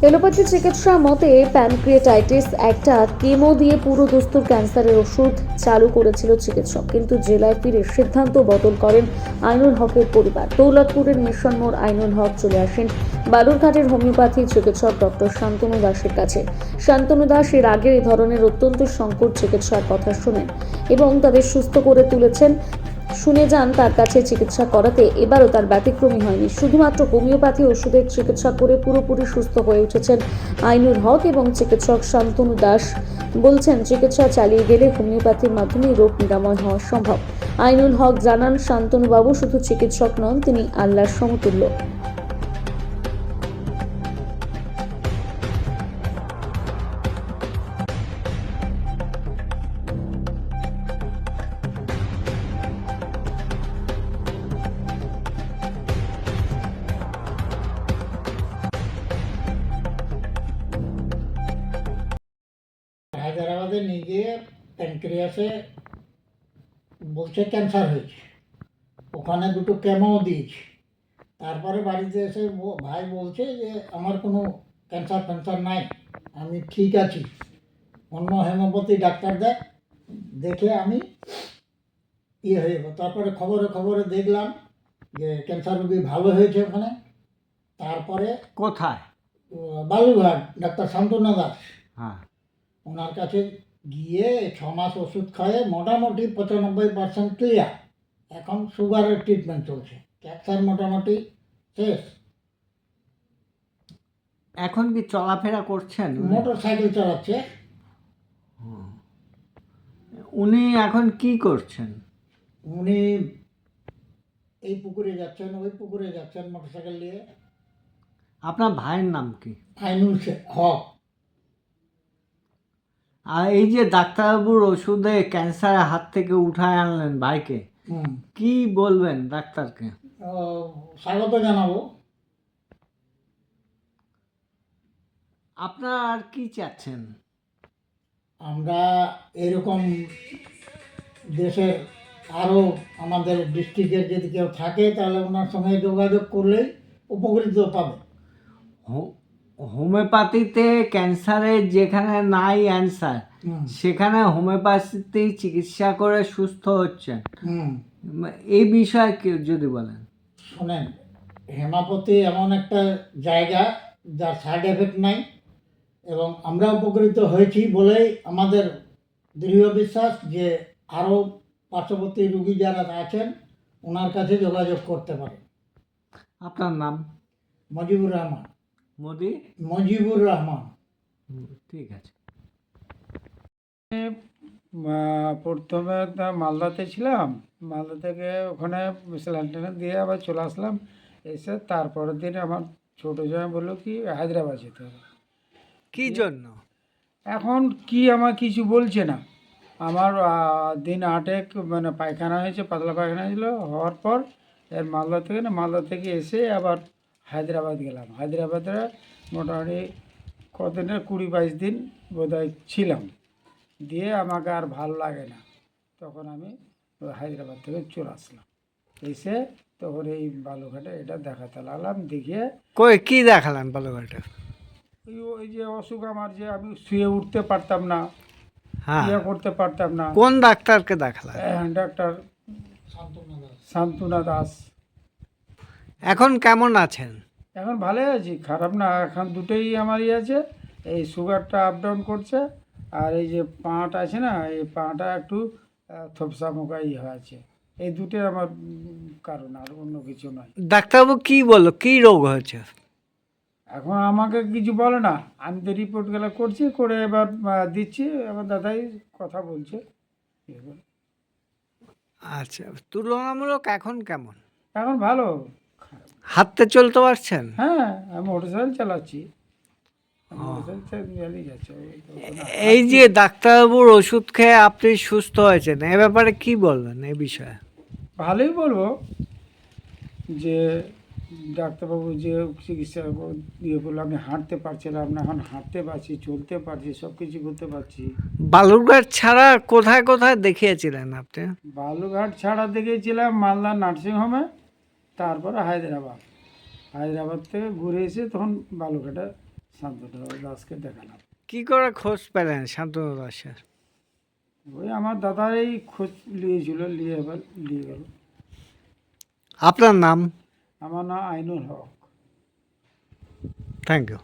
Allopathy চিকিৎসা মতে pancreatitis একটা কেমো দিয়ে পুরো দস্তুর ক্যান্সারের ওষুধ চালু করেছিল চিকিৎসক, কিন্তু জেলায় ফিরে সিদ্ধান্ত বদল করেন আইনুল হকের পরিবার। দৌলতপুরের মিশন মোড় আইনুল হক চলে আসেন বালুরঘাটের হোমিওপ্যাথি চিকিৎসক ডক্টর শান্তনু দাসের কাছে। শান্তনু দাস এর আগে এই ধরনের অত্যন্ত সংকট চিকিৎসার কথা শোনেন এবং তাদের সুস্থ করে তুলেছেন। শুনে যান তার কাছে চিকিৎসা করাতে, এবারও তার ব্যতিক্রমী হয়নি। শুধুমাত্র হোমিওপ্যাথি ওষুধের চিকিৎসা করে পুরোপুরি সুস্থ হয়ে উঠেছেন আইনুল হক এবং চিকিৎসক শান্তনু দাস বলছেন, চিকিৎসা চালিয়ে গেলে হোমিওপ্যাথির মাধ্যমে রোগ নিরাময় হওয়া সম্ভব। আইনুল হক জানান, শান্তনুবাবু শুধু চিকিৎসক নন, তিনি আল্লাহর সমতুল্য। হায়দ্রাবাদে নিয়ে গিয়ে প্যানক্রিয়াসে বলছে ক্যান্সার হয়েছে, ওখানে দুটো কেমো দিয়েছি। তারপরে বাড়িতে এসে ভাই বলছে যে আমার কোনো ক্যান্সার নাই, আমি ঠিক আছি, অন্য হোমিওপ্যাথি ডাক্তার দেখে আমি হয়ে যাবো। তারপরে খবরে খবরে দেখলাম যে ক্যান্সার রোগী ভালো হয়েছে ওখানে। তারপরে কোথায়? বালুরঘাট ডাক্তার শান্তনু দাস, হ্যাঁ, ওনার কাছে গিয়ে 6 মাস ওষুধ খায়ে মোটামুটি 95% ক্লিয়ার। এখন সুগারের ট্রিটমেন্ট চলছে, ক্যান্সার মোটামুটি শেষ। এখন কি চলাফেরা করছেন? মোটর সাইকেল চালাচ্ছে। উনি এখন কি করছেন? উনি এই পুকুরে যাচ্ছেন, ওই পুকুরে যাচ্ছেন মোটর সাইকেল নিয়ে। আপনার ভাইয়ের নাম কি? আইনুল হক। আর এই যে ডাক্তারবাবুর ওষুধে ক্যান্সারের হাত থেকে উঠায় আনলেন ভাইকে, কি বলবেন ডাক্তারকে? স্বাগত জানাবো। আপনারা আর কি চাচ্ছেন? আমরা এরকম দেশের আরও আমাদের ডিস্ট্রিক্টের যদি কেউ থাকে তাহলে ওনার সঙ্গে যোগাযোগ করলেই উপকৃত পাবে। হোমিওপ্যাথিতে ক্যান্সারের যেখানে নাই অ্যান্সার, সেখানে হোমিওপ্যাথিতে চিকিৎসা করে সুস্থ হচ্ছেন। এই বিষয়ে কেউ যদি বলেন। শোনেন, হোমিওপ্যাথি এমন একটা জায়গা যার সাইড এফেক্ট নাই, এবং আমরা উপকৃত হয়েছি বলেই আমাদের দৃঢ় বিশ্বাস যে আরও পার্শ্ববর্তী রুগী যারা আছেন ওনার কাছে যোগাযোগ করতে পারে। আপনার নাম? মজিবুর রহমান। মজিবুর রহমান। ঠিক আছে। প্রথমে মালদাতে ছিলাম, মালদা থেকে ওখানে স্যালাইন দিয়ে আবার চলে আসলাম। এসে তারপরের দিন আমার ছোটো জামাই বললো কি হায়দ্রাবাদ যেতে হবে। কী জন্য? এখন কি আমার কিছু বলছে না। আমার দিন 8 মানে পায়খানা হয়েছে, পাতলা পায়খানা হয়েছিল, হওয়ার পর এর মালদা থেকে এসে আবার হায়দ্রাবাদ গেলাম। হায়দ্রাবাদে মোটামুটি কতদিনের 20-22 দিন বোধহয় ছিলাম। দিয়ে আমাকে আর ভালো লাগে না, তখন আমি হায়দ্রাবাদ থেকে চলে আসলাম। এসে তখন এই বালুঘাটে এটা দেখাতে লাগলাম। দেখিয়ে কি দেখালেন বালুঘাটে? ওই যে অসুখ আমার, যে আমি শুয়ে উঠতে পারতাম না, করতে পারতাম না। কোন ডাক্তারকে দেখালেন? ডাক্তার শান্তনু দাস। এখন কেমন আছেন? এখন ভালোই আছি, খারাপ না। এখন দুটোই আমারই আছে, এই সুগারটা আপ ডাউন করছে, আর এই যে পাটা আছে না, এই পাটা একটু থপসা মোকাই হয়েছে। এই দুটোই আমার কারণ, আর অন্য কিছু নয়। ডাক্তারবাবু কি বললো, কি রোগ হয়েছে? এখন আমাকে কিছু বলে না, আমি তো রিপোর্টগুলো করছি, করে এবার দিচ্ছি। আমার দাদাই কথা বলছে। আচ্ছা, তুলনামূলক এখন কেমন? এখন ভালো, হাঁটতে চলতে পারছেন? হ্যাঁ, আমি মোটরসাইকেল চালাচ্ছি। এই যে ডাক্তারবাবুর ওষুধ খেয়ে আপনি সুস্থ হয়েছেন, এ ব্যাপারে কি বলবেন এই বিষয়ে? ভালোই বলবো যে ডাক্তারবাবু যে চিকিৎসা করলো, আমি হাঁটতে পারছিলাম না, এখন হাঁটতে পারছি, চলতে পারছি, সব কিছু করতে পারছি। বালুরঘাট ছাড়া কোথায় কোথায় দেখিয়েছিলেন আপনি? বালুরঘাট ছাড়া দেখিয়েছিলাম মালদা নার্সিংহোমে, তারপরে হায়দ্রাবাদ থেকে ঘুরে এসে তখন বালুরঘাটে শান্তনু দাসকে দেখালাম। কি করে খোঁজ পেলেন শান্তনু দাসের? ওই আমার দাদারই খোঁজ নিয়েছিল, নিয়ে এবার নিয়ে গেল। আপনার নাম? আমার নাম আইনুল হক। Thank you.